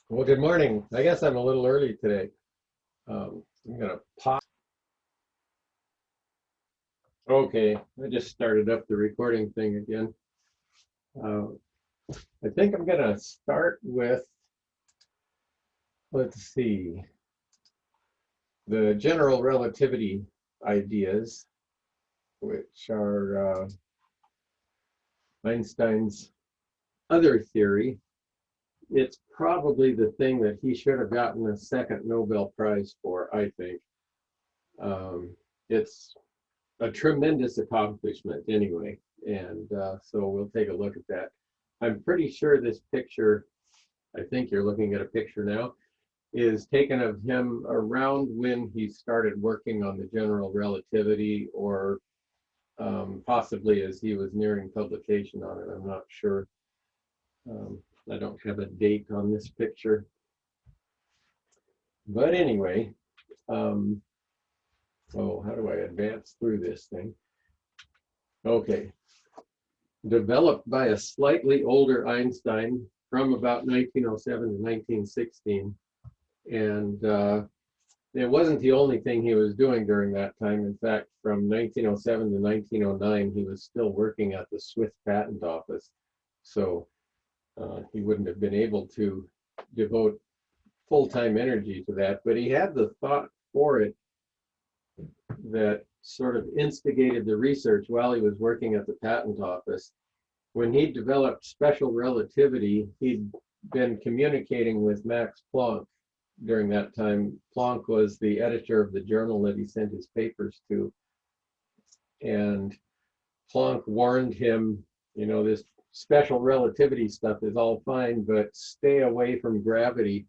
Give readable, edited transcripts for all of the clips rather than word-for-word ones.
Well, good morning. I guess I'm a little early today. I'm gonna pause. Okay, I just started up the recording thing again. Uh, I think I'm gonna start with, let's see, the general relativity ideas, which are Einstein's other theory. It's probably the thing that he should have gotten a second Nobel Prize for, I think. It's a tremendous accomplishment anyway. And so we'll take a look at that. I'm pretty sure this picture, I think you're looking at a picture now, is taken of him around when he started working on the general relativity, or possibly as he was nearing publication on it. I'm not sure. I don't have a date on this picture. But anyway, oh, how do I advance through this thing? Okay. Developed by a slightly older Einstein from about 1907 to 1916. And it wasn't the only thing he was doing during that time. In fact, from 1907 to 1909, he was still working at the Swiss Patent Office. So he wouldn't have been able to devote full-time energy to that. But he had the thought for it that sort of instigated the research while he was working at the patent office. When he developed special relativity, he'd been communicating with Max Planck during that time. Planck was the editor of the journal that he sent his papers to. And Planck warned him, you know, this special relativity stuff is all fine, but stay away from gravity,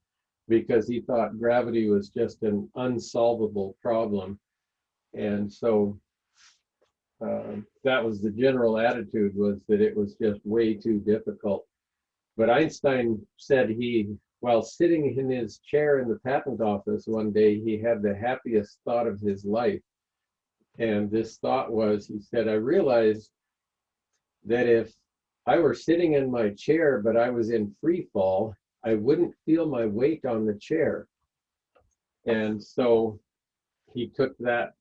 because he thought gravity was just an unsolvable problem. And so that was the general attitude, was that it was just way too difficult. But Einstein said while sitting in his chair in the patent office one day, he had the happiest thought of his life. And this thought was, he said, I realized that if I were sitting in my chair, but I was in free fall, I wouldn't feel my weight on the chair. And so he took that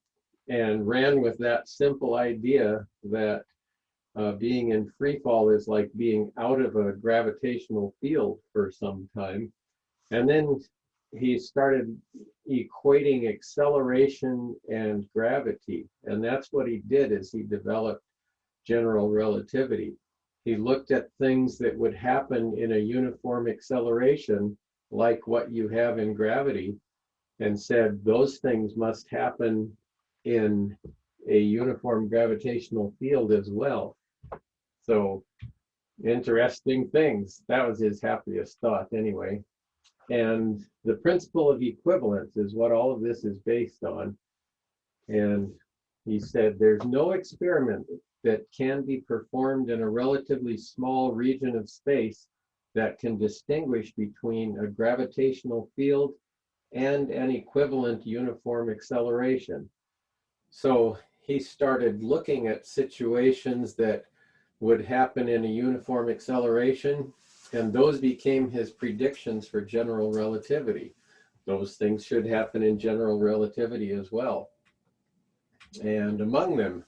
and ran with that simple idea that being in free fall is like being out of a gravitational field for some time. And then he started equating acceleration and gravity. And that's what he did, is he developed general relativity. He looked at things that would happen in a uniform acceleration, like what you have in gravity, and said those things must happen in a uniform gravitational field as well. So interesting things. That was his happiest thought anyway. And the principle of equivalence is what all of this is based on. And he said there's no experiment that can be performed in a relatively small region of space that can distinguish between a gravitational field and an equivalent uniform acceleration. So he started looking at situations that would happen in a uniform acceleration, and those became his predictions for general relativity. Those things should happen in general relativity as well. And among them,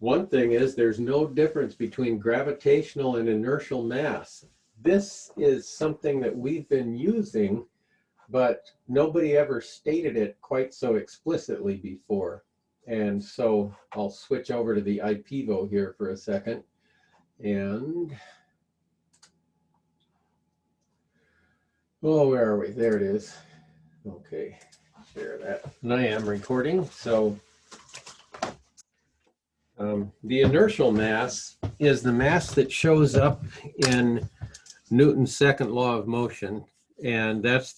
one thing is there's no difference between gravitational and inertial mass. This is something that we've been using, but nobody ever stated it quite so explicitly before. And so I'll switch over to the IPvo here for a second. And, oh, where are we? There it is. Okay, share that. And I am recording. So the inertial mass is the mass that shows up in Newton's second law of motion. And that's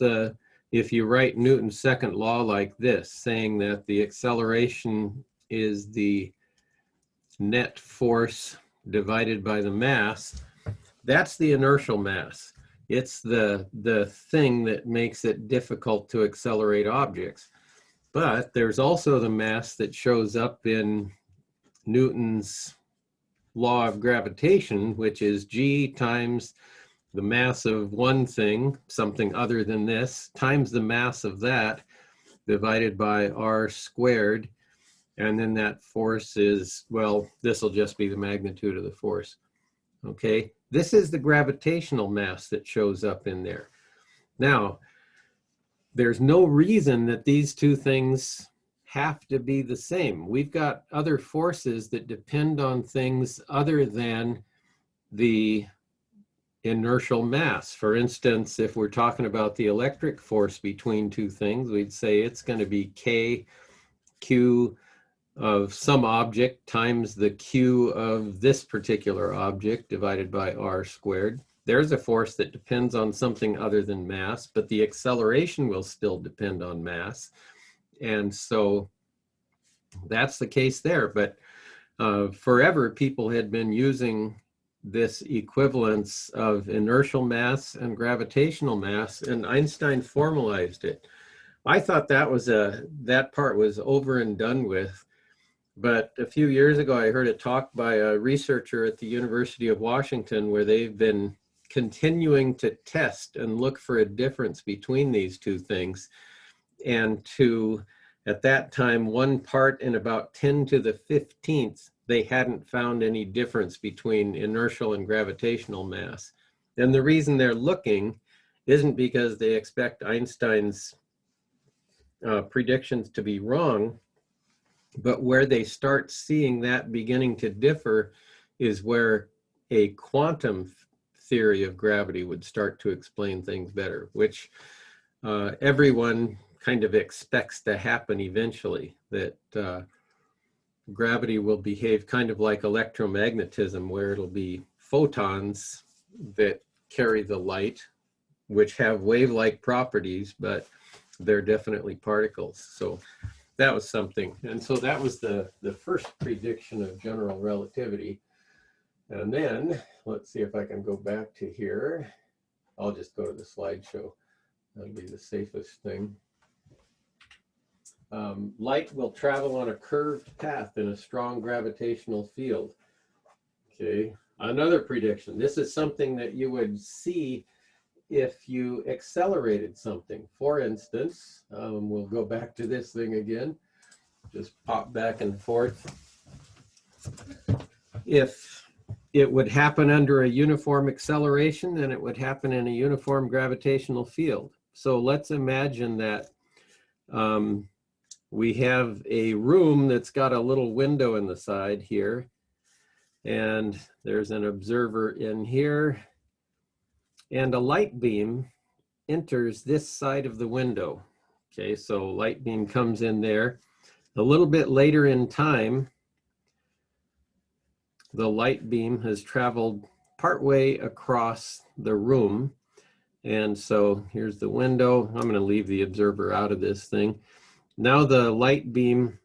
if you write Newton's second law like this, saying that the acceleration is the net force divided by the mass, that's the inertial mass. It's the thing that makes it difficult to accelerate objects. But there's also the mass that shows up in Newton's law of gravitation, which is G times the mass of one thing, something other than this, times the mass of that divided by r squared. And then that force is, well, this will just be the magnitude of the force. Okay, this is the gravitational mass that shows up in there. Now, there's no reason that these two things have to be the same. We've got other forces that depend on things other than the inertial mass. For instance, if we're talking about the electric force between two things, we'd say it's going to be K, Q of some object times the Q of this particular object divided by r squared. There's a force that depends on something other than mass, but the acceleration will still depend on mass. And so that's the case there. But forever, people had been using this equivalence of inertial mass and gravitational mass, and Einstein formalized it. I thought that part was over and done with. But a few years ago, I heard a talk by a researcher at the University of Washington where they've been continuing to test and look for a difference between these two things. And at that time, 1 part in about 10 to the 15th, they hadn't found any difference between inertial and gravitational mass. And the reason they're looking isn't because they expect Einstein's predictions to be wrong, but where they start seeing that beginning to differ is where a quantum theory of gravity would start to explain things better, which everyone kind of expects to happen eventually, that gravity will behave kind of like electromagnetism, where it'll be photons that carry the light, which have wave-like properties, but they're definitely particles. So that was something. And so that was the first prediction of general relativity. And then, let's see if I can go back to here. I'll just go to the slideshow. That'll be the safest thing. Light will travel on a curved path in a strong gravitational field. Okay, another prediction. This is something that you would see if you accelerated something. For instance, we'll go back to this thing again, just pop back and forth. If it would happen under a uniform acceleration, then it would happen in a uniform gravitational field. So let's imagine that we have a room that's got a little window in the side here, and there's an observer in here, and a light beam enters this side of the window. Okay, so light beam comes in there. A little bit later in time, the light beam has traveled partway across the room. And so here's the window. I'm going to leave the observer out of this thing. Now the light beam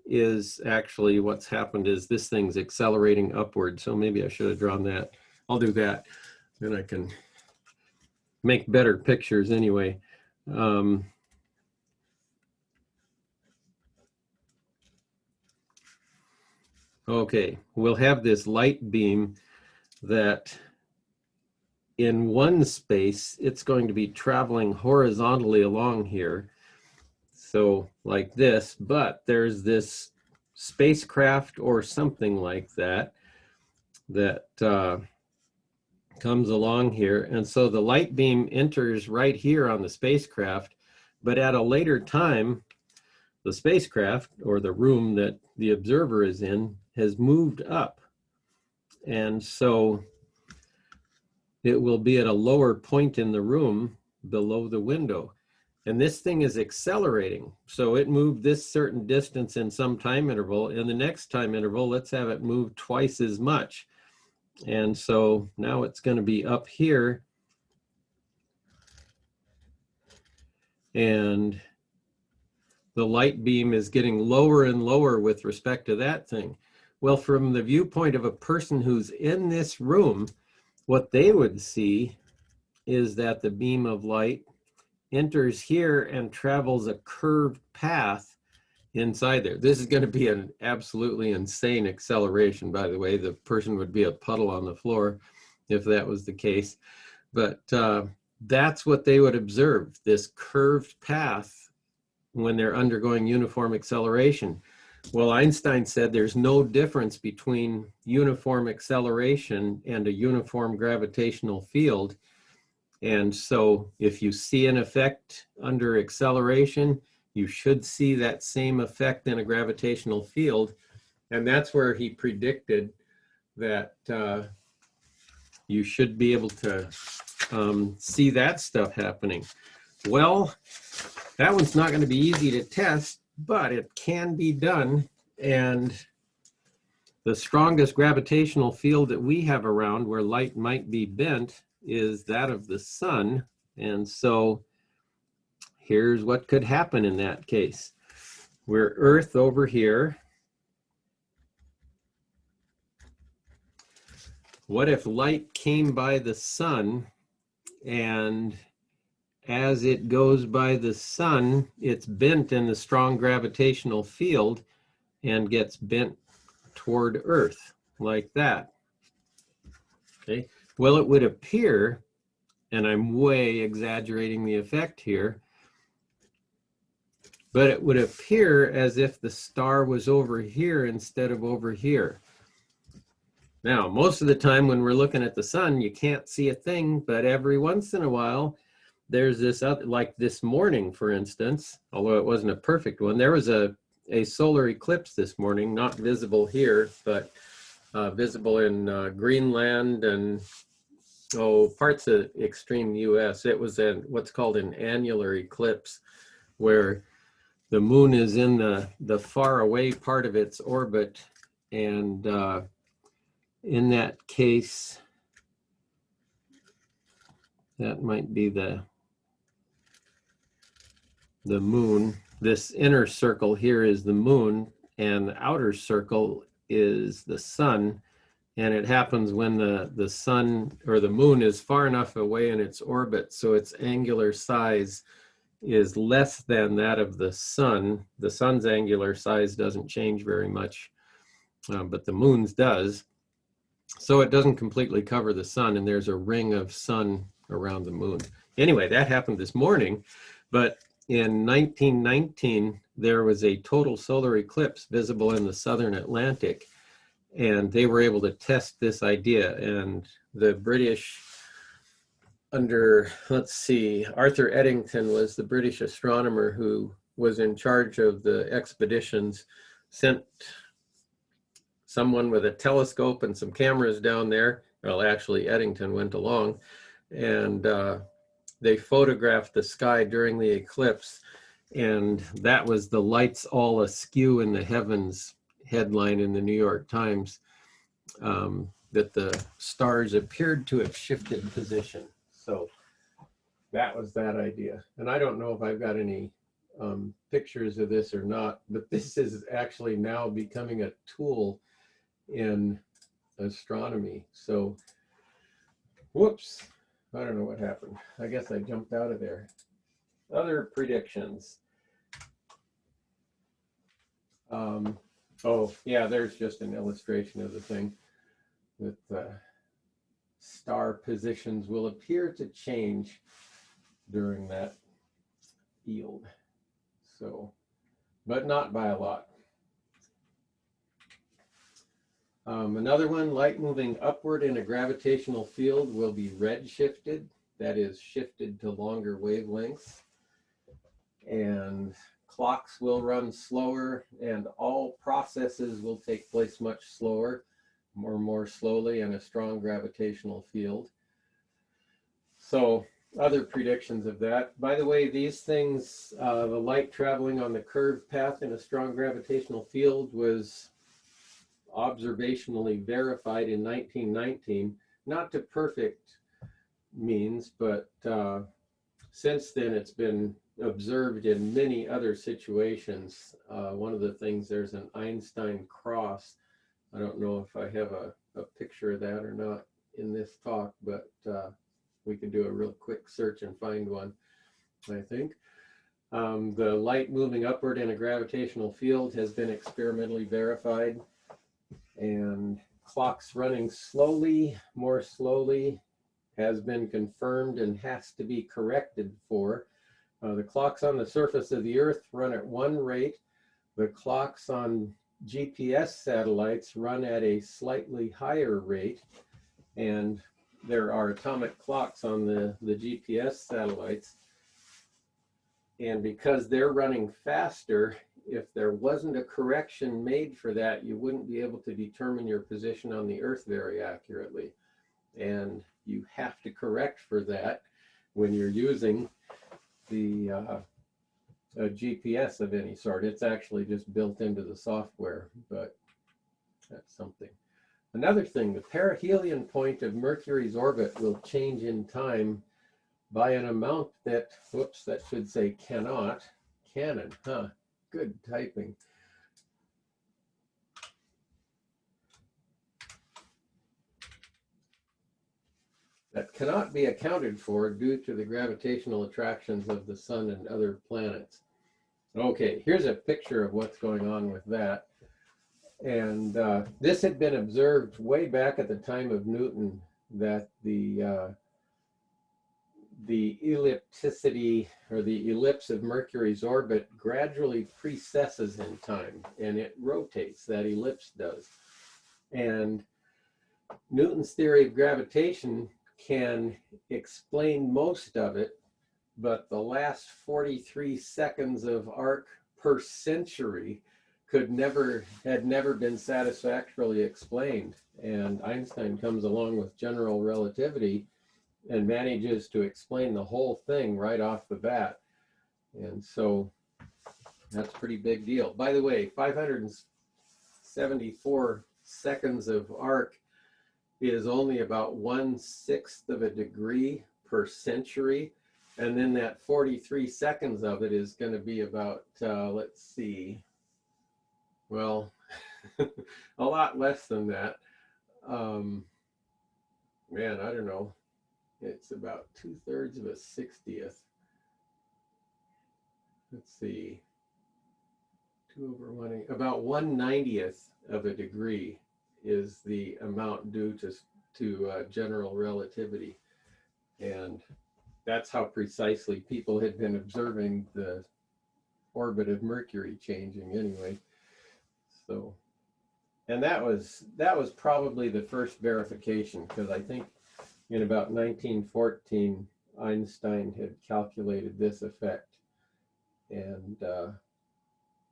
is actually, what's happened is this thing's accelerating upward. So maybe I should have drawn that. I'll do that. Then I can make better pictures anyway. Okay, we'll have this light beam that in one space, it's going to be traveling horizontally along here. So like this, but there's this spacecraft or something like that that comes along here. And so the light beam enters right here on the spacecraft, but at a later time, the spacecraft or the room that the observer is in has moved up. And so it will be at a lower point in the room below the window. And this thing is accelerating. So it moved this certain distance in some time interval. In the next time interval, let's have it move twice as much. And so now it's going to be up here. And the light beam is getting lower and lower with respect to that thing. Well, from the viewpoint of a person who's in this room, what they would see is that the beam of light enters here and travels a curved path inside there. This is going to be an absolutely insane acceleration, by the way. The person would be a puddle on the floor. if that was the case. But that's what they would observe, this curved path when they're undergoing uniform acceleration. Well, Einstein said there's no difference between uniform acceleration and a uniform gravitational field. And so if you see an effect under acceleration, you should see that same effect in a gravitational field. And that's where he predicted that you should be able to see that stuff happening. Well, that one's not going to be easy to test, but it can be done. And the strongest gravitational field that we have around where light might be bent is that of the sun. And so here's what could happen in that case. We're Earth over here. What if light came by the sun, and as it goes by the sun, it's bent in the strong gravitational field and gets bent toward Earth like that? Okay. Well, it would appear, and I'm way exaggerating the effect here, but it would appear as if the star was over here instead of over here. Now, most of the time when we're looking at the sun, you can't see a thing, but every once in a while, there's this other, like this morning, for instance, although it wasn't a perfect one, there was a solar eclipse this morning, not visible here, but visible in Greenland and parts of extreme US. It was what's called an annular eclipse, where the moon is in the far away part of its orbit, and in that case, that might be the moon. This inner circle here is the moon, and the outer circle is the sun. And it happens when the sun or the moon is far enough away in its orbit so its angular size is less than that of the sun. The sun's angular size doesn't change very much, but the moon's does. So it doesn't completely cover the sun, and there's a ring of sun around the moon. Anyway, that happened this morning, but in 1919, there was a total solar eclipse visible in the southern Atlantic, and they were able to test this idea. And the British, under, let's see, Arthur Eddington was the British astronomer who was in charge of the expeditions, sent someone with a telescope and some cameras down there. Well, actually, Eddington went along, and they photographed the sky during the eclipse, and that was the "Lights All Askew in the Heavens" headline in the New York Times, that the stars appeared to have shifted position. So that was that idea. And I don't know if I've got any pictures of this or not, but this is actually now becoming a tool in astronomy. So, whoops, I don't know what happened. I guess I jumped out of there. Other predictions. Oh, yeah, there's just an illustration of the thing. That star positions will appear to change during that field. So, but not by a lot. Another one, light moving upward in a gravitational field will be redshifted, that is, shifted to longer wavelengths. And clocks will run slower, and all processes will take place much slower, more slowly in a strong gravitational field. So other predictions of that. By the way, these things, the light traveling on the curved path in a strong gravitational field was observationally verified in 1919, not to perfect means, but since then it's been observed in many other situations. One of the things, there's an Einstein cross. I don't know if I have a picture of that or not in this talk, but we can do a real quick search and find one, I think. The light moving upward in a gravitational field has been experimentally verified. And clocks running slowly, more slowly, has been confirmed and has to be corrected for. The clocks on the surface of the Earth run at one rate. The clocks on GPS satellites run at a slightly higher rate. And there are atomic clocks on the GPS satellites. And because they're running faster, if there wasn't a correction made for that, you wouldn't be able to determine your position on the Earth very accurately. And you have to correct for that when you're using the a GPS of any sort. It's actually just built into the software, but that's something. Another thing, the perihelion point of Mercury's orbit will change in time by an amount that, whoops, that should say cannot. Canon, huh? Good typing. That cannot be accounted for due to the gravitational attractions of the sun and other planets. Okay, here's a picture of what's going on with that. And this had been observed way back at the time of Newton, that the ellipticity, or the ellipse of Mercury's orbit, gradually precesses in time, and it rotates, that ellipse does. And Newton's theory of gravitation can explain most of it, but the last 43 seconds of arc per century had never been satisfactorily explained. And Einstein comes along with general relativity and manages to explain the whole thing right off the bat. And so that's a pretty big deal. By the way, 574 seconds of arc is only about 1/6 of a degree per century. And then that 43 seconds of it is going to be about, let's see, well, a lot less than that. Man, I don't know. It's about 2/3 of a 60th. Let's see. 2/180. About 1/90th of a degree is the amount due to general relativity. And that's how precisely people had been observing the orbit of Mercury changing anyway. So, and that was probably the first verification, because I think in about 1914, Einstein had calculated this effect and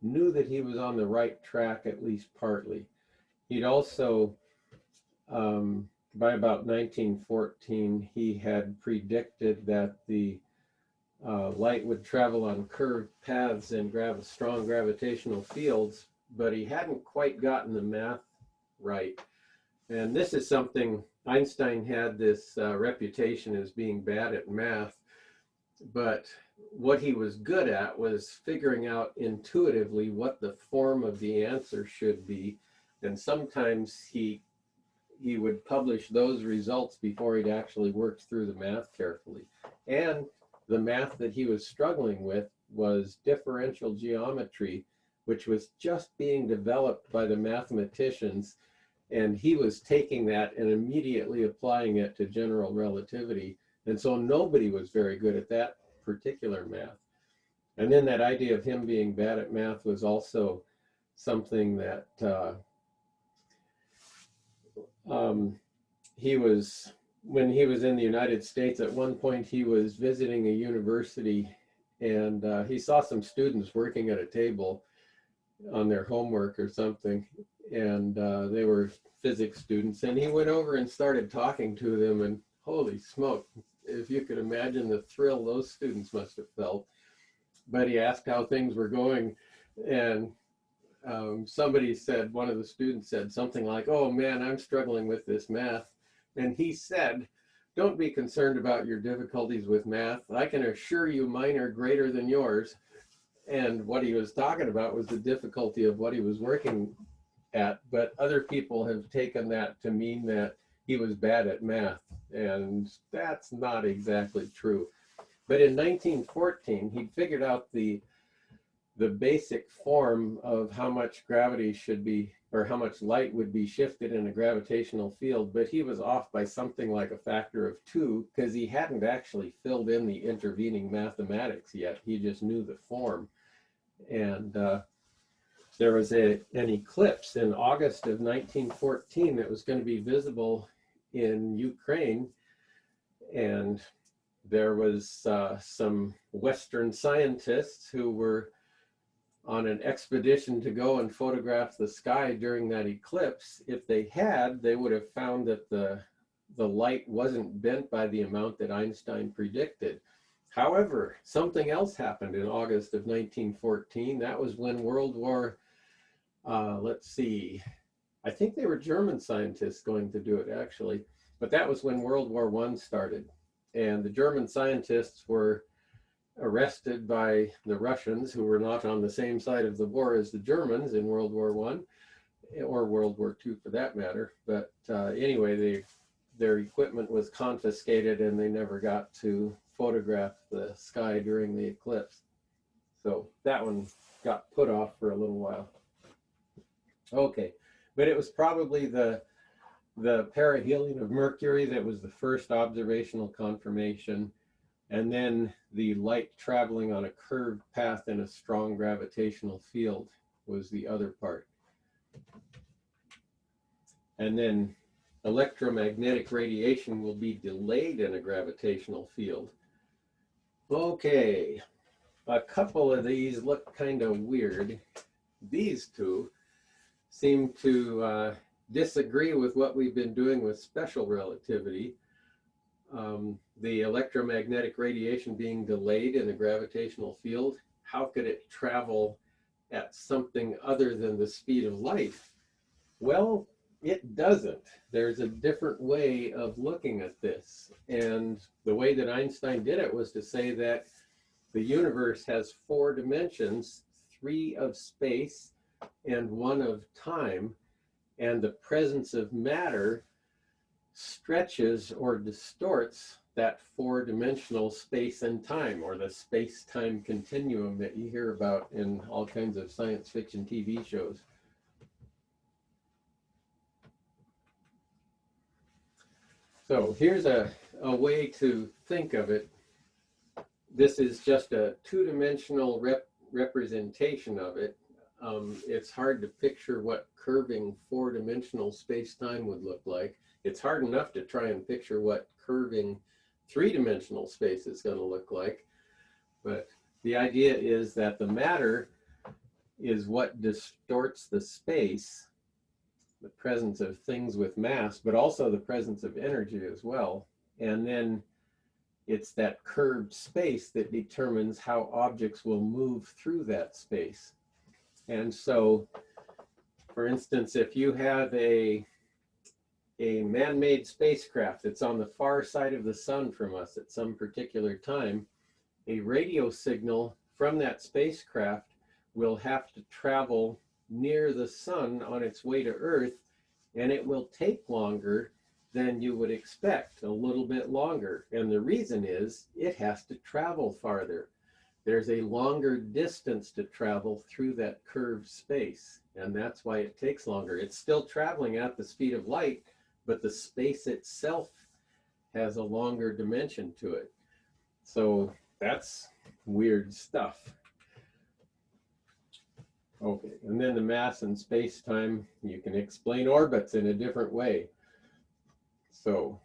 knew that he was on the right track, at least partly. He'd also, by about 1914, he had predicted that the light would travel on curved paths in strong gravitational fields, but he hadn't quite gotten the math right. And this is something, Einstein had this reputation as being bad at math, but what he was good at was figuring out intuitively what the form of the answer should be. And sometimes he would publish those results before he'd actually worked through the math carefully. And the math that he was struggling with was differential geometry, which was just being developed by the mathematicians. And he was taking that and immediately applying it to general relativity. And so nobody was very good at that particular math. And then that idea of him being bad at math was also something that when he was in the United States, at one point he was visiting a university, and he saw some students working at a table on their homework or something, and they were physics students, and he went over and started talking to them, and holy smoke, if you could imagine the thrill those students must have felt. But he asked how things were going, and somebody said, one of the students said something like, "Oh man, I'm struggling with this math." And he said, "Don't be concerned about your difficulties with math. I can assure you mine are greater than yours." And what he was talking about was the difficulty of what he was working at. But other people have taken that to mean that he was bad at math. And that's not exactly true. But in 1914, he figured out the basic form of how much gravity should be or how much light would be shifted in a gravitational field, but he was off by something like a factor of 2 because he hadn't actually filled in the intervening mathematics yet. He just knew the form. And there was an eclipse in August of 1914 that was going to be visible in Ukraine, and there was some Western scientists who were on an expedition to go and photograph the sky during that eclipse. If they had, they would have found that the light wasn't bent by the amount that Einstein predicted. However, something else happened in August of 1914. That was when World War, let's see, I think they were German scientists going to do it actually, but that was when World War I started. And the German scientists were arrested by the Russians, who were not on the same side of the war as the Germans in World War I, or World War II for that matter. But anyway, their equipment was confiscated and they never got to photograph the sky during the eclipse. So that one got put off for a little while. Okay, but it was probably the perihelion of Mercury that was the first observational confirmation, and then the light traveling on a curved path in a strong gravitational field was the other part. And then electromagnetic radiation will be delayed in a gravitational field. Okay, a couple of these look kind of weird. These two seem to disagree with what we've been doing with special relativity. The electromagnetic radiation being delayed in a gravitational field, how could it travel at something other than the speed of light? Well, it doesn't. There's a different way of looking at this. And the way that Einstein did it was to say that the universe has 4 dimensions, 3 of space and 1 of time, and the presence of matter stretches or distorts that 4-dimensional space and time, or the space-time continuum that you hear about in all kinds of science fiction TV shows. So here's a way to think of it. This is just a 2-dimensional representation of it. It's hard to picture what curving 4-dimensional space-time would look like. It's hard enough to try and picture what curving 3-dimensional space is going to look like. But the idea is that the matter is what distorts the space, the presence of things with mass, but also the presence of energy as well. And then it's that curved space that determines how objects will move through that space. And so, for instance, if you have a man-made spacecraft that's on the far side of the sun from us at some particular time, a radio signal from that spacecraft will have to travel near the sun on its way to Earth, and it will take longer than you would expect, a little bit longer. And the reason is it has to travel farther. There's a longer distance to travel through that curved space, and that's why it takes longer. It's still traveling at the speed of light, but the space itself has a longer dimension to it. So that's weird stuff. Okay, and then the mass and space-time, you can explain orbits in a different way. So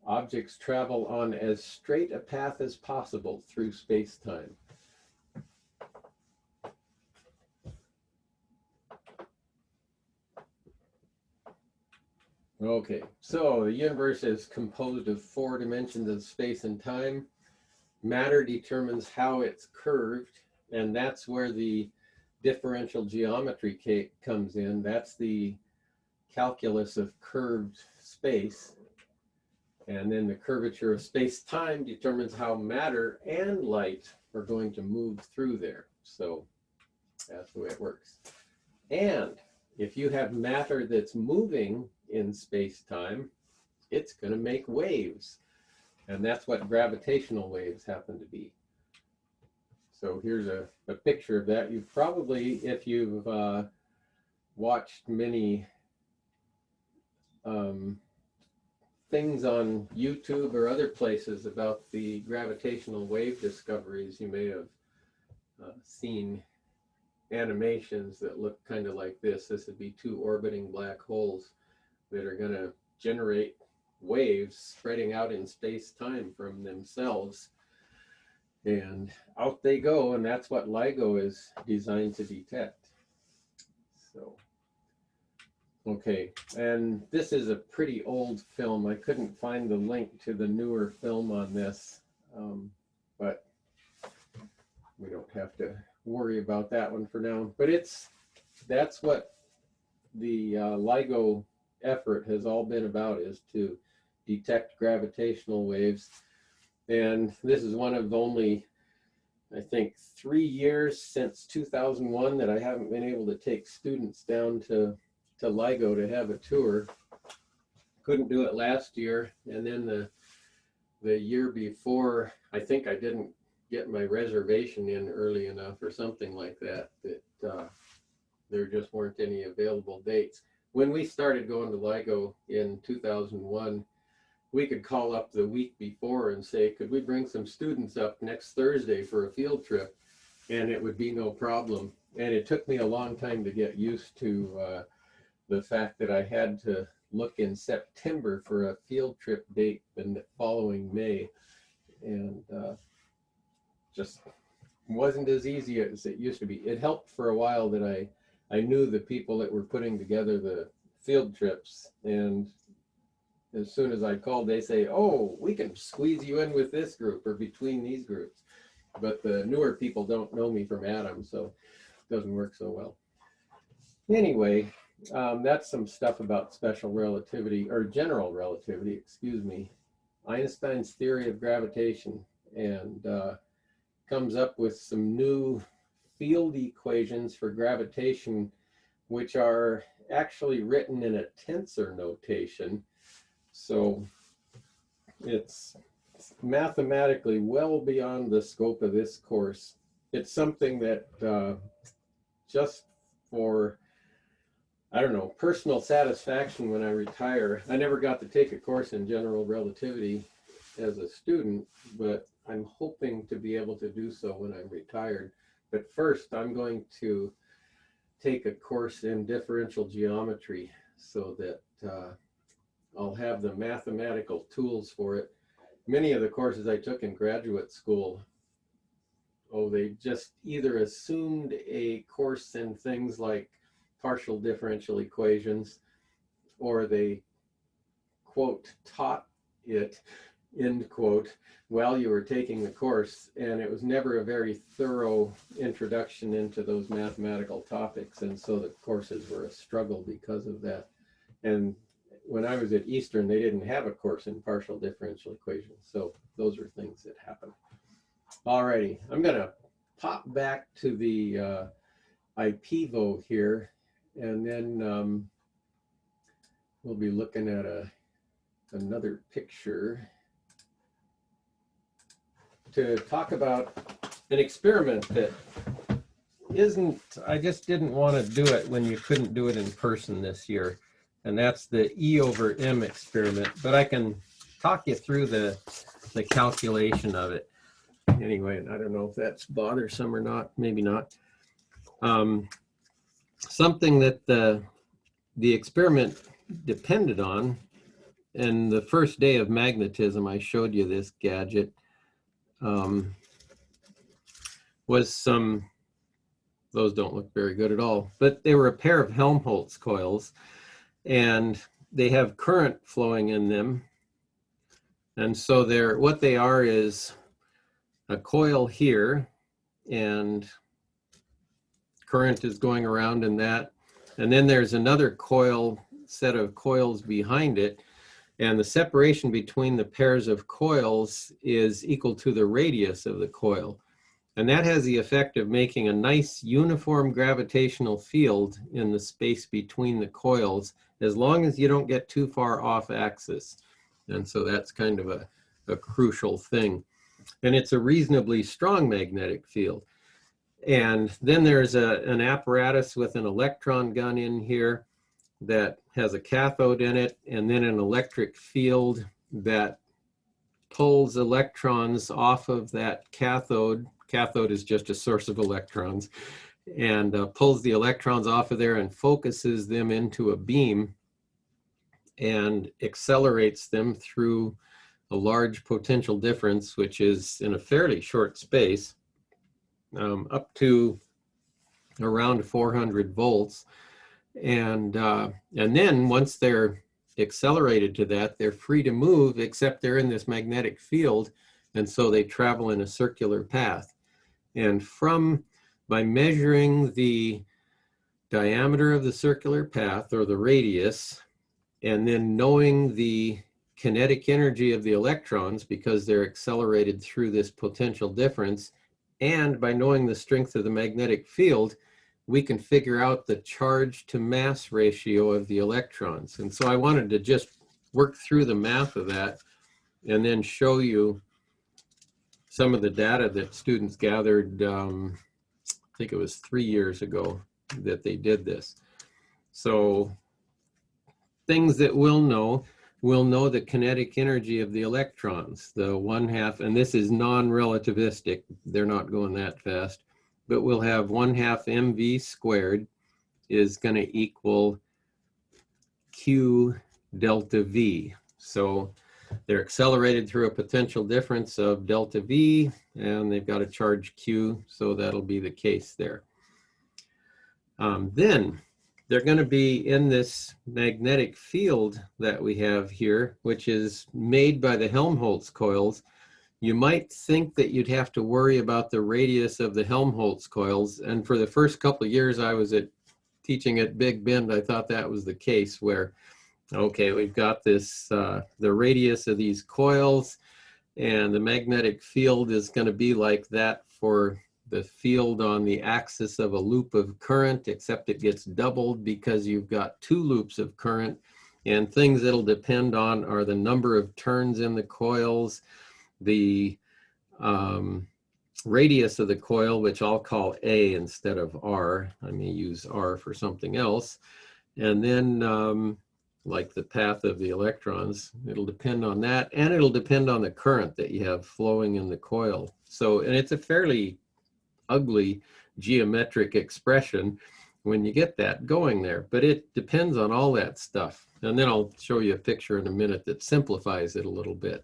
objects travel on as straight a path as possible through space-time. Okay, so the universe is composed of 4 dimensions of space and time. Matter determines how it's curved, and that's where the differential geometry comes in. That's the calculus of curved space. And then the curvature of space-time determines how matter and light are going to move through there. So that's the way it works. And if you have matter that's moving in space-time, it's going to make waves. And that's what gravitational waves happen to be. So here's a picture of that. You've probably, if you've watched many things on YouTube or other places about the gravitational wave discoveries, you may have seen animations that look kind of like this. This would be two orbiting black holes that are going to generate waves spreading out in space-time from themselves. And out they go, and that's what LIGO is designed to detect. So, okay, and this is a pretty old film. I couldn't find the link to the newer film on this, but we don't have to worry about that one for now. But that's what the LIGO effort has all been about, is to detect gravitational waves. And this is one of only, I think, 3 years since 2001 that I haven't been able to take students down to LIGO to have a tour. Couldn't do it last year, and then the year before, I think I didn't get my reservation in early enough or something like that, there just weren't any available dates. When we started going to LIGO in 2001, we could call up the week before and say, could we bring some students up next Thursday for a field trip? And it would be no problem. And it took me a long time to get used to the fact that I had to look in September for a field trip date the following May. And just wasn't as easy as it used to be. It helped for a while that I knew the people that were putting together the field trips, and as soon as I called, they say, oh, we can squeeze you in with this group or between these groups. But the newer people don't know me from Adam, so it doesn't work so well. Anyway, that's some stuff about special relativity, or general relativity, excuse me. Einstein's theory of gravitation, and comes up with some new field equations for gravitation, which are actually written in a tensor notation. So it's mathematically well beyond the scope of this course. It's something that just for, I don't know, personal satisfaction when I retire. I never got to take a course in general relativity as a student, but I'm hoping to be able to do so when I'm retired. But first, I'm going to take a course in differential geometry so that I'll have the mathematical tools for it. Many of the courses I took in graduate school, they just either assumed a course in things like partial differential equations, or they, quote, taught it, end quote, while you were taking the course, and it was never a very thorough introduction into those mathematical topics, and so the courses were a struggle because of that. And when I was at Eastern, they didn't have a course in partial differential equations, so those are things that happen. Alrighty, I'm gonna pop back to the IPVO here, and then we'll be looking at another picture to talk about an experiment that isn't, I just didn't want to do it when you couldn't do it in person this year, and that's the E/M experiment, but I can talk you through the calculation of it. Anyway, I don't know if that's bothersome or not, maybe not. Something that the experiment depended on, and the first day of magnetism, I showed you this gadget, was some, those don't look very good at all, but they were a pair of Helmholtz coils, and they have current flowing in them. And so what they are is a coil here, and current is going around in that. And then there's another set of coils behind it. And the separation between the pairs of coils is equal to the radius of the coil. And that has the effect of making a nice uniform gravitational field in the space between the coils, as long as you don't get too far off axis. And so that's kind of a crucial thing. And it's a reasonably strong magnetic field. And then there's an apparatus with an electron gun in here that has a cathode in it, and then an electric field that pulls electrons off of that cathode. Cathode is just a source of electrons, and pulls the electrons off of there and focuses them into a beam and accelerates them through a large potential difference, which is in a fairly short space, up to around 400 volts. And then once they're accelerated to that, they're free to move, except they're in this magnetic field, and so they travel in a circular path. And by measuring the diameter of the circular path, or the radius, and then knowing the kinetic energy of the electrons because they're accelerated through this potential difference, and by knowing the strength of the magnetic field, we can figure out the charge to mass ratio of the electrons. And so I wanted to just work through the math of that and then show you some of the data that students gathered, I think it was 3 years ago that they did this. So things that we'll know the kinetic energy of the electrons, the 1/2, and this is non-relativistic, they're not going that fast, but we'll have 1/2 mv squared is going to equal q delta v. So they're accelerated through a potential difference of delta v, and they've got a charge q, so that'll be the case there. Then they're going to be in this magnetic field that we have here, which is made by the Helmholtz coils. You might think that you'd have to worry about the radius of the Helmholtz coils. And for the first couple of years I was teaching at Big Bend, I thought that was the case, where, okay, we've got this, the radius of these coils, and the magnetic field is going to be like that for the field on the axis of a loop of current, except it gets doubled because you've got 2 loops of current. And things that'll depend on are the number of turns in the coils, the radius of the coil, which I'll call A instead of R. I may use R for something else. And then like the path of the electrons, it'll depend on that, and it'll depend on the current that you have flowing in the coil. So, and it's a fairly ugly geometric expression when you get that going there, but it depends on all that stuff. And then I'll show you a picture in a minute that simplifies it a little bit.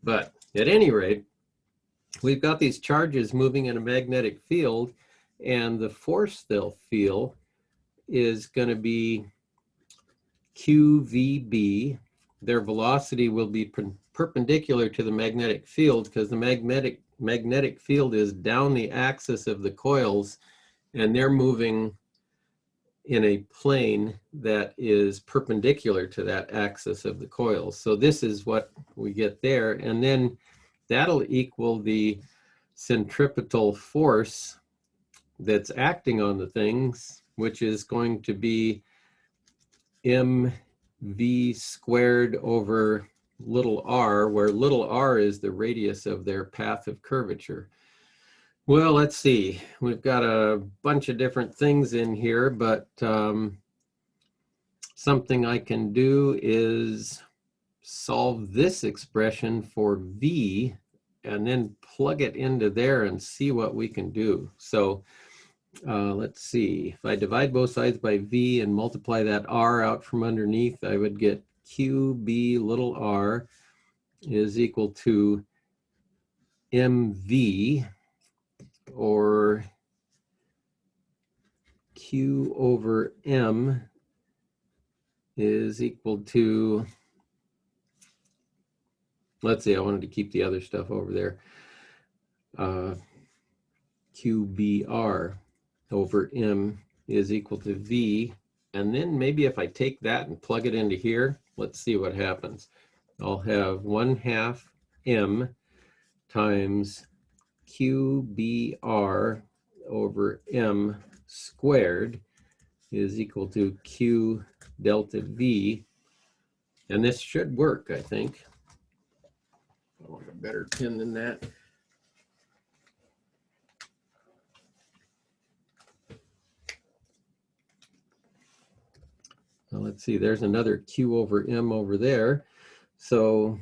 But at any rate, we've got these charges moving in a magnetic field, and the force they'll feel is going to be QVB. Their velocity will be perpendicular to the magnetic field because the magnetic field is down the axis of the coils, and they're moving in a plane that is perpendicular to that axis of the coils. So this is what we get there, and then that'll equal the centripetal force that's acting on the things, which is going to be mv squared over little r, where little r is the radius of their path of curvature. Well, let's see. We've got a bunch of different things in here, but something I can do is solve this expression for v and then plug it into there and see what we can do. So let's see. If I divide both sides by v and multiply that r out from underneath, I would get qb little r is equal to mv, or q over m is equal to, let's see, I wanted to keep the other stuff over there, qbr over m is equal to v. And then maybe if I take that and plug it into here, let's see what happens. I'll have 1/2 m times qbr over m squared is equal to q delta v. And this should work, I think. I want a better pin than that. well, let's see, there's another Q over M over there. So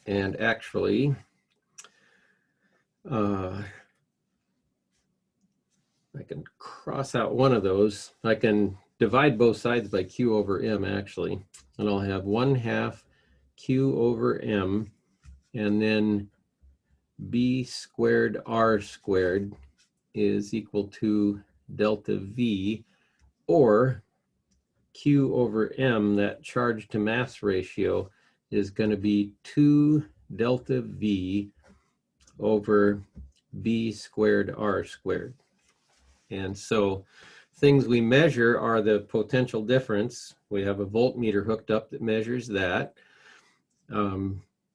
and actually, I can cross out one of those. I can divide both sides by Q over M actually, and I'll have 1/2 Q over M, and then B squared R squared is equal to delta V, or Q over M, that charge to mass ratio, is going to be 2 delta V over B squared R squared. And so things we measure are the potential difference. We have a voltmeter hooked up that measures that.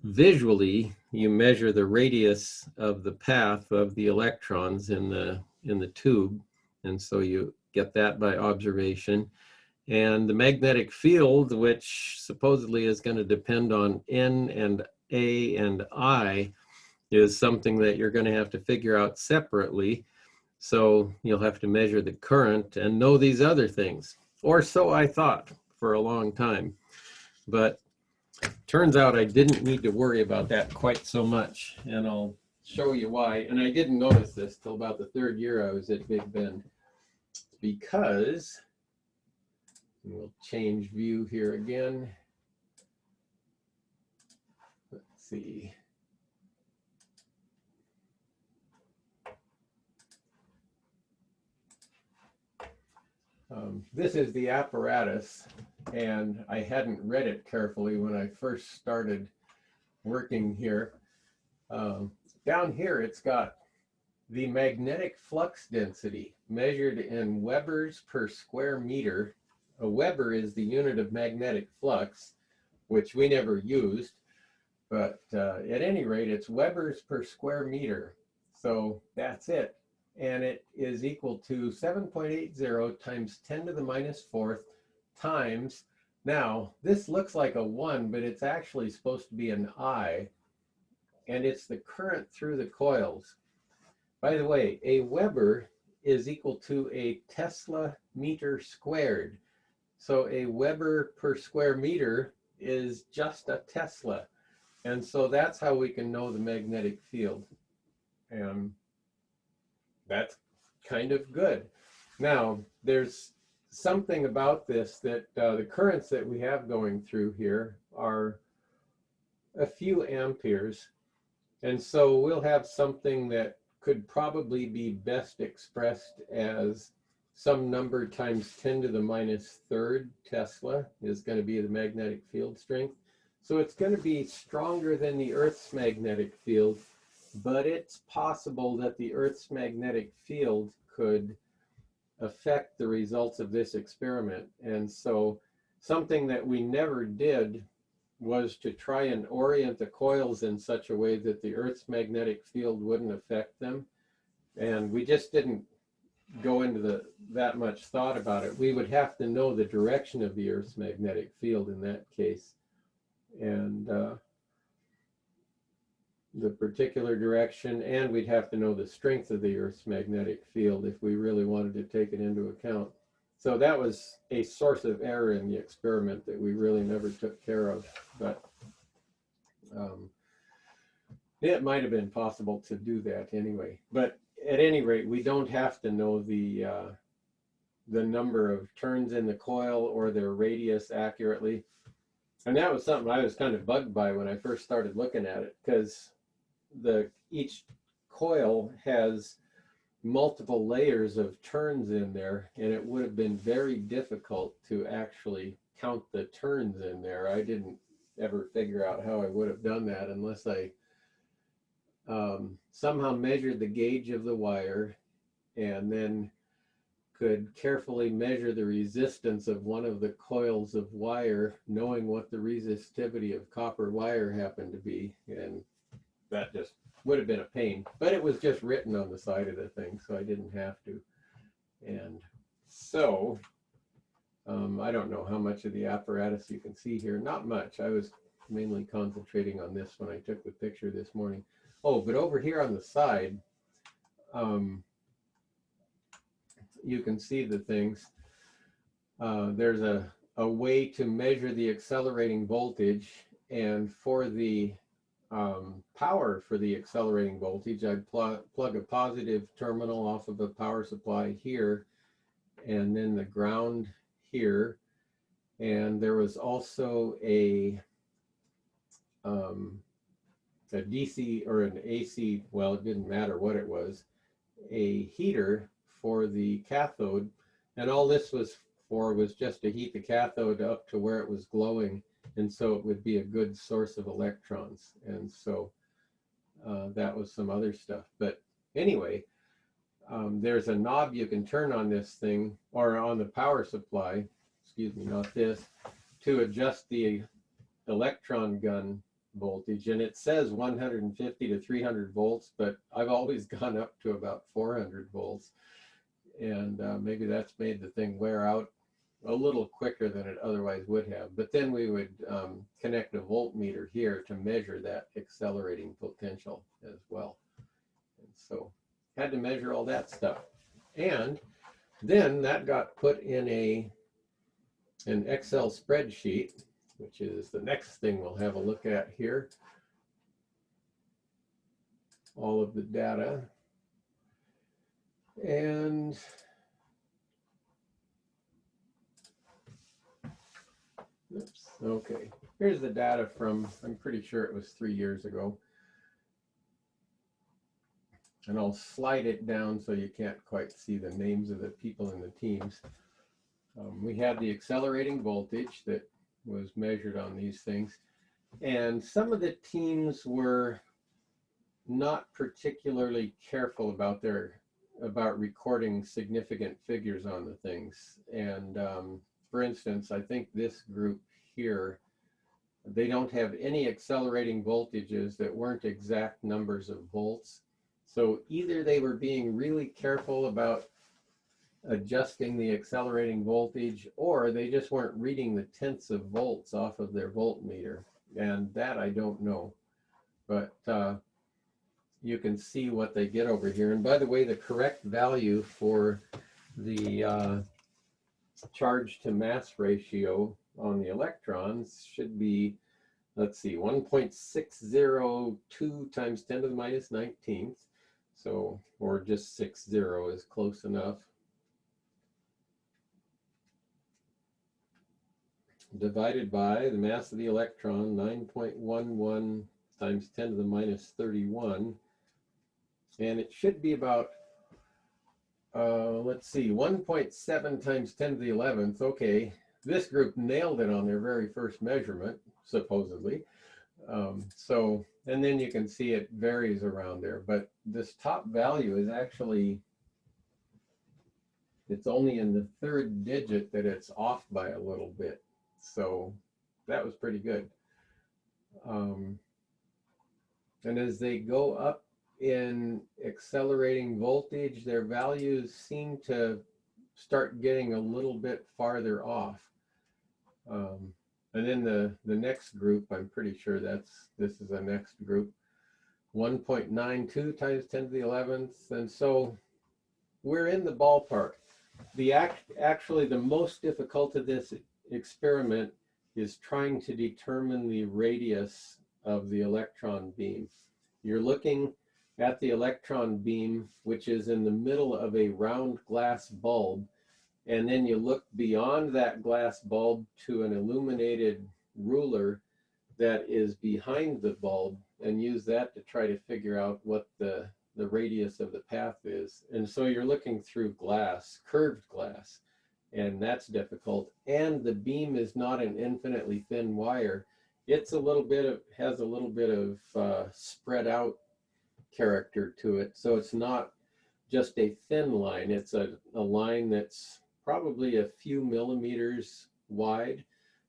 Visually, you measure the radius of the path of the electrons in the tube, and so you get that by observation. And the magnetic field, which supposedly is going to depend on N and A and I, is something that you're going to have to figure out separately. So you'll have to measure the current and know these other things, or so I thought for a long time. But turns out I didn't need to worry about that quite so much, and I'll show you why. And I didn't notice this till about the 3rd year I was at Big Bend, because we'll change view here again. Let's see. This is the apparatus, and I hadn't read it carefully when I first started working here. Down here it's got the magnetic flux density measured in Webers per square meter. A Weber is the unit of magnetic flux, which we never used, but at any rate, it's Webers per square meter. So that's it. And it is equal to 7.80 times 10 to the minus 4th times. Now, this looks like a 1, but it's actually supposed to be an I, and it's the current through the coils. By the way, a Weber is equal to a Tesla meter squared. So a Weber per square meter is just a Tesla. And so that's how we can know the magnetic field. And that's kind of good. Now, there's something about this that the currents that we have going through here are a few amperes. And so we'll have something that could probably be best expressed as some number times 10 to the minus 3rd Tesla is going to be the magnetic field strength. So it's going to be stronger than the Earth's magnetic field, but it's possible that the Earth's magnetic field could affect the results of this experiment. And so something that we never did was to try and orient the coils in such a way that the Earth's magnetic field wouldn't affect them. And we just didn't go into that much thought about it. We would have to know the direction of the Earth's magnetic field in that case. And the particular direction, and we'd have to know the strength of the Earth's magnetic field if we really wanted to take it into account. So that was a source of error in the experiment that we really never took care of. But it might have been possible to do that anyway. But at any rate, we don't have to know the number of turns in the coil or their radius accurately. And that was something I was kind of bugged by when I first started looking at it, because each coil has multiple layers of turns in there, and it would have been very difficult to actually count the turns in there. I didn't ever figure out how I would have done that unless I somehow measured the gauge of the wire and then could carefully measure the resistance of one of the coils of wire, knowing what the resistivity of copper wire happened to be. And that just would have been a pain, but it was just written on the side of the thing, so I didn't have to. And so I don't know how much of the apparatus you can see here. Not much. I was mainly concentrating on this when I took the picture this morning. Oh, but over here on the side, you can see the things. There's a way to measure the accelerating voltage, and for the power for the accelerating voltage, I'd plug a positive terminal off of a power supply here, and then the ground here. And there was also a DC or an AC, well, it didn't matter what it was, a heater for the cathode. And all this was for was just to heat the cathode up to where it was glowing, and so it would be a good source of electrons. And so that was some other stuff. But anyway, there's a knob you can turn on this thing, or on the power supply, excuse me, not this, to adjust the electron gun voltage. And it says 150 to 300 volts, but I've always gone up to about 400 volts. And maybe that's made the thing wear out a little quicker than it otherwise would have. But then we would connect a voltmeter here to measure that accelerating potential as well. And so had to measure all that stuff. And then that got put in an Excel spreadsheet, which is the next thing we'll have a look at here. All of the data. And oops, okay, here's the data from, I'm pretty sure it was 3 years ago. And I'll slide it down so you can't quite see the names of the people in the teams. We had the accelerating voltage that was measured on these things. And some of the teams were not particularly careful about recording significant figures on the things. And for instance, I think this group here, they don't have any accelerating voltages that weren't exact numbers of volts. So either they were being really careful about adjusting the accelerating voltage, or they just weren't reading the tenths of volts off of their voltmeter. And that I don't know. But you can see what they get over here. And by the way, the correct value for the charge to mass ratio on the electrons should be, let's see, 1.602 times 10 to the minus 19th. So, or just 60 is close enough. Divided by the mass of the electron, 9.11 times 10 to the minus 31. And it should be about, let's see, 1.7 times 10 to the 11th. Okay, this group nailed it on their very first measurement, supposedly. So, and then you can see it varies around there. But this top value is actually, it's only in the third digit that it's off by a little bit. So that was pretty good. And as they go up in accelerating voltage, their values seem to start getting a little bit farther off. And then the next group, I'm pretty sure this is the next group, 1.92 times 10 to the 11th. And so we're in the ballpark. Actually, the most difficult of this experiment is trying to determine the radius of the electron beam. You're looking at the electron beam, which is in the middle of a round glass bulb, and then you look beyond that glass bulb to an illuminated ruler that is behind the bulb, and use that to try to figure out what the radius of the path is. And so you're looking through glass, curved glass, and that's difficult. And the beam is not an infinitely thin wire. It's a little bit of, has a little bit of spread out character to it. So it's not just a thin line. It's a line that's probably a few millimeters wide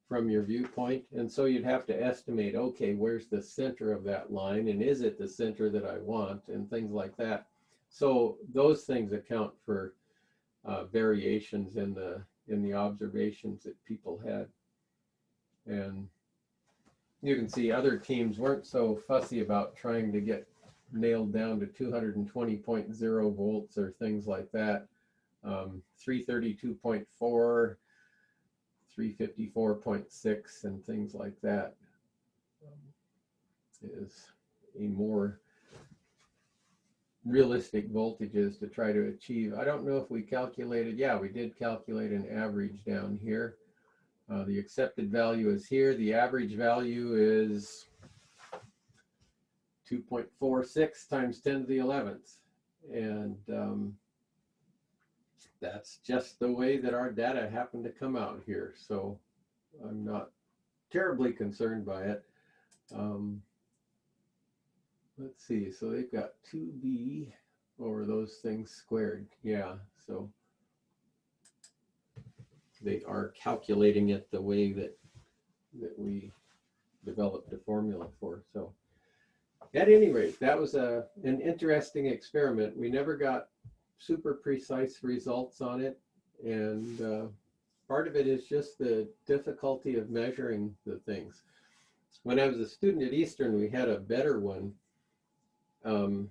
from your viewpoint. And so you'd have to estimate, okay, where's the center of that line? And is it the center that I want? And things like that. So those things account for variations in the observations that people had. And you can see other teams weren't so fussy about trying to get nailed down to 220.0 volts or things like that. 332.4, 354.6 and things like that is a more realistic voltages to try to achieve. I don't know if we calculated, yeah, we did calculate an average down here. The accepted value is here. The average value is 2.46 times 10 to the 11th. And that's just the way that our data happened to come out here. So I'm not terribly concerned by it. Let's see, so they've got 2b over those things squared. Yeah, so they are calculating it the way that we developed a formula for. So at any rate, that was an interesting experiment. We never got super precise results on it, and part of it is just the difficulty of measuring the things. When I was a student at Eastern, we had a better one, and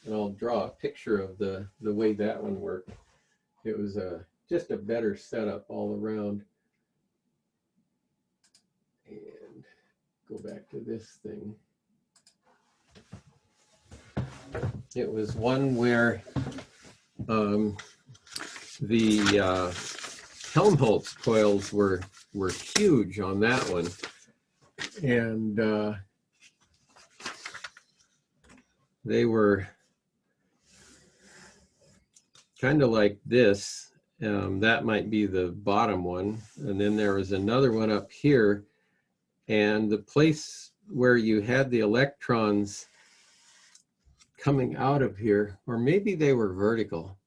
I'll draw a picture of the way that one worked. It was just a better setup all around. And go back to this thing. It was one where the Helmholtz coils were huge on that one, and they were kind of like this. That might be the bottom one, and then there was another one up here, and the place where you had the electrons coming out of here, or maybe they were vertical.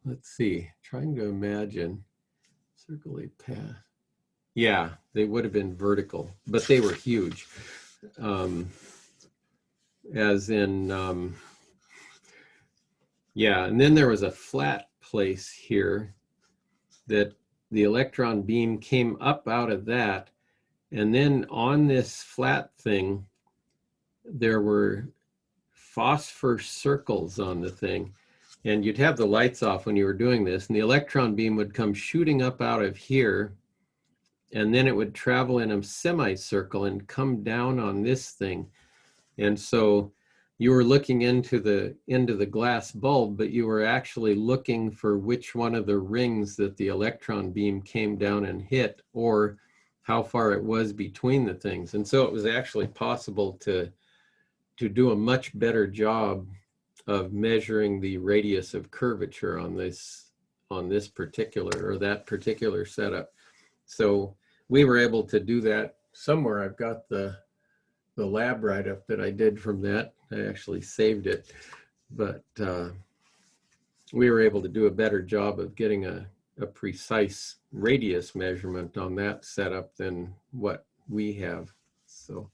Let's see, trying to imagine. Circle a path. Yeah, they would have been vertical, but they were huge. As in, yeah, and then there was a flat place here that the electron beam came up out of that, and then on this flat thing, there were phosphor circles on the thing, and you'd have the lights off when you were doing this, and the electron beam would come shooting up out of here, and then it would travel in a semicircle and come down on this thing. And so you were looking into the glass bulb, but you were actually looking for which one of the rings that the electron beam came down and hit, or how far it was between the things. And so it was actually possible to do a much better job of measuring the radius of curvature on this particular, or that particular setup. So we were able to do that somewhere. I've got the lab write-up that I did from that. I actually saved it, but we were able to do a better job of getting a precise radius measurement on that setup than what we have. So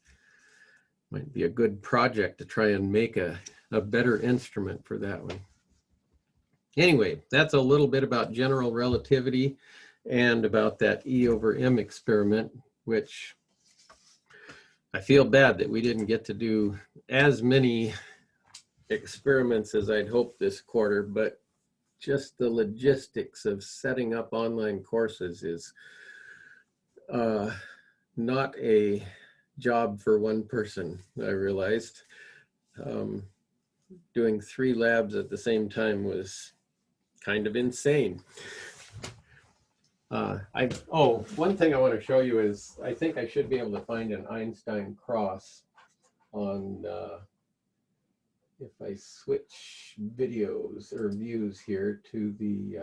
might be a good project to try and make a better instrument for that one. Anyway, that's a little bit about general relativity and about that E over M experiment, which I feel bad that we didn't get to do as many experiments as I'd hoped this quarter, but just the logistics of setting up online courses is not a job for one person, I realized. Doing 3 labs at the same time was kind of insane. One thing I want to show you is, I think I should be able to find an Einstein cross on, if I switch videos or views here to the,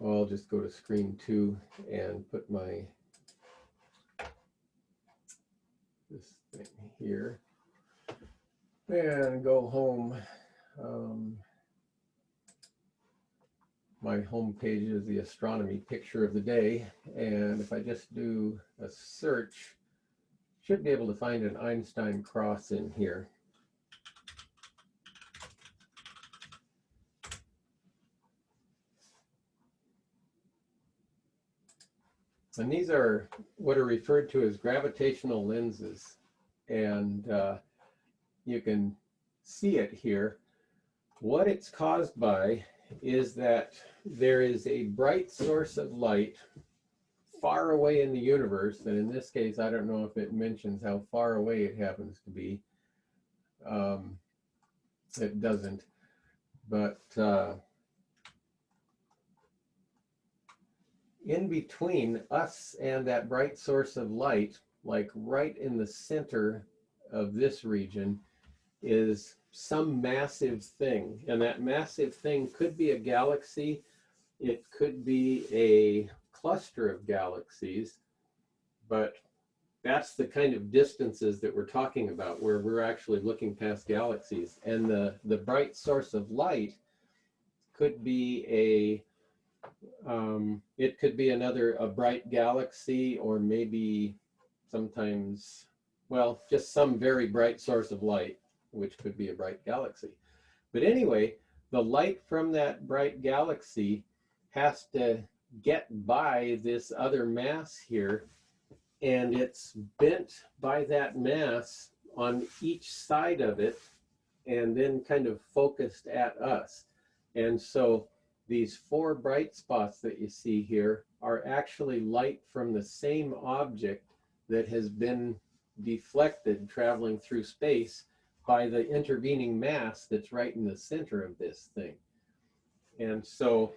I'll just go to screen 2 and put this thing here and go home. My home page is the astronomy picture of the day, and if I just do a search, should be able to find an Einstein cross in here. And these are what are referred to as gravitational lenses. And you can see it here. What it's caused by is that there is a bright source of light far away in the universe. And in this case, I don't know if it mentions how far away it happens to be. It doesn't. But in between us and that bright source of light, like right in the center of this region, is some massive thing. And that massive thing could be a galaxy, it could be a cluster of galaxies, but that's the kind of distances that we're talking about, where we're actually looking past galaxies. And the bright source of light could be it could be a bright galaxy, or maybe sometimes, well, just some very bright source of light, which could be a bright galaxy. But anyway, the light from that bright galaxy has to get by this other mass here, and it's bent by that mass on each side of it, and then kind of focused at us. And so these 4 bright spots that you see here are actually light from the same object that has been deflected traveling through space by the intervening mass that's right in the center of this thing. And so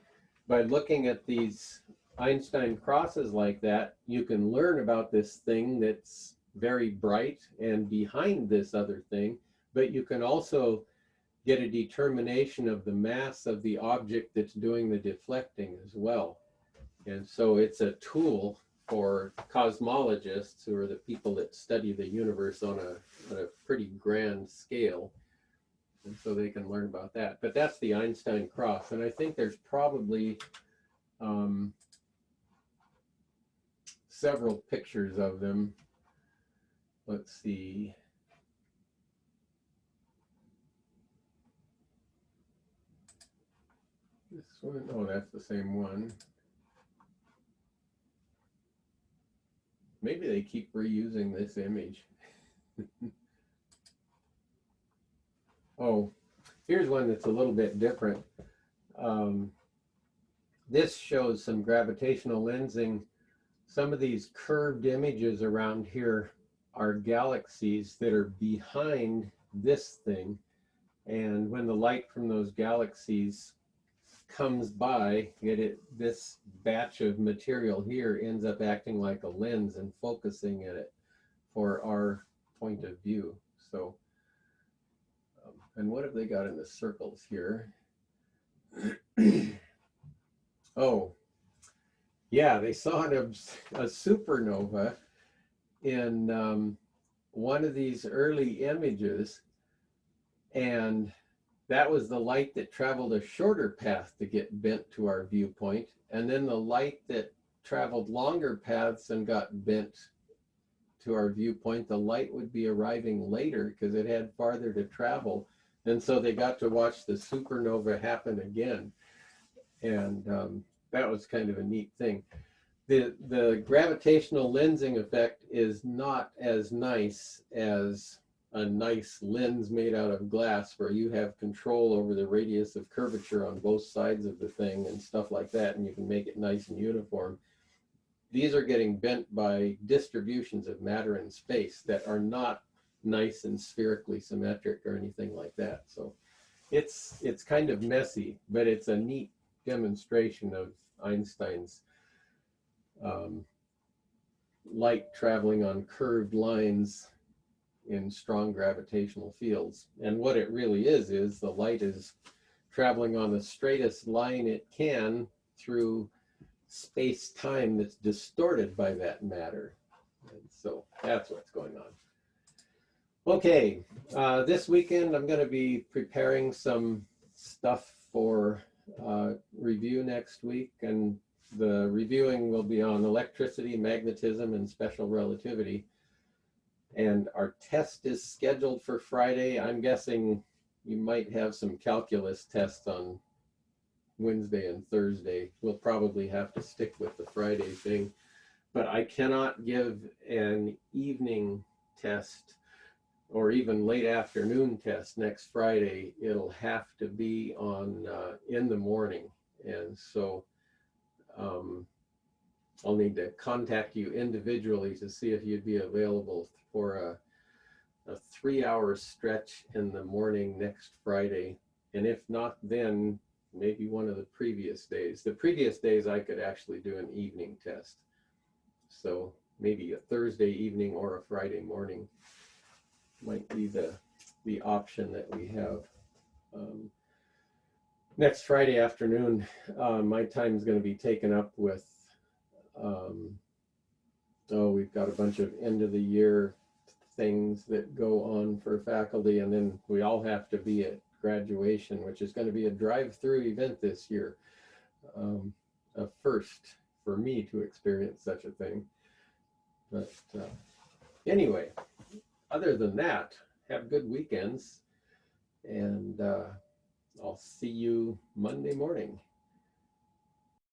by looking at these Einstein crosses like that, you can learn about this thing that's very bright and behind this other thing, but you can also get a determination of the mass of the object that's doing the deflecting as well. And so it's a tool for cosmologists, who are the people that study the universe on a pretty grand scale. And so they can learn about that. But that's the Einstein cross. And I think there's probably several pictures of them. Let's see. This one, oh, that's the same one. Maybe they keep reusing this image. Oh, here's one that's a little bit different. This shows some gravitational lensing. Some of these curved images around here are galaxies that are behind this thing. And when the light from those galaxies comes by, this batch of material here ends up acting like a lens and focusing at it for our point of view. So, and what have they got in the circles here? Oh, yeah, they saw a supernova in one of these early images, and that was the light that traveled a shorter path to get bent to our viewpoint. And then the light that traveled longer paths and got bent to our viewpoint, the light would be arriving later because it had farther to travel. And so they got to watch the supernova happen again. And that was kind of a neat thing. The gravitational lensing effect is not as nice as a nice lens made out of glass, where you have control over the radius of curvature on both sides of the thing and stuff like that, and you can make it nice and uniform. These are getting bent by distributions of matter in space that are not nice and spherically symmetric or anything like that. So it's kind of messy, but it's a neat demonstration of Einstein's light traveling on curved lines in strong gravitational fields. And what it really is the light is traveling on the straightest line it can through space-time that's distorted by that matter. And so that's what's going on. Okay, this weekend I'm going to be preparing some stuff for review next week, and the reviewing will be on electricity, magnetism, and special relativity. And our test is scheduled for Friday. I'm guessing you might have some calculus tests on Wednesday and Thursday. We'll probably have to stick with the Friday thing. but I cannot give an evening test or even late afternoon test next Friday. It'll have to be on in the morning. And so I'll need to contact you individually to see if you'd be available for a 3-hour stretch in the morning next Friday. And if not, then maybe one of the previous days. The previous days I could actually do an evening test. So maybe a Thursday evening or a Friday morning might be the option that we have. Next Friday afternoon, my time is going to be taken up with, we've got a bunch of end of the year things that go on for faculty, and then we all have to be at graduation, which is going to be a drive-through event this year. A first for me to experience such a thing. But anyway, other than that, have good weekends, and I'll see you Monday morning.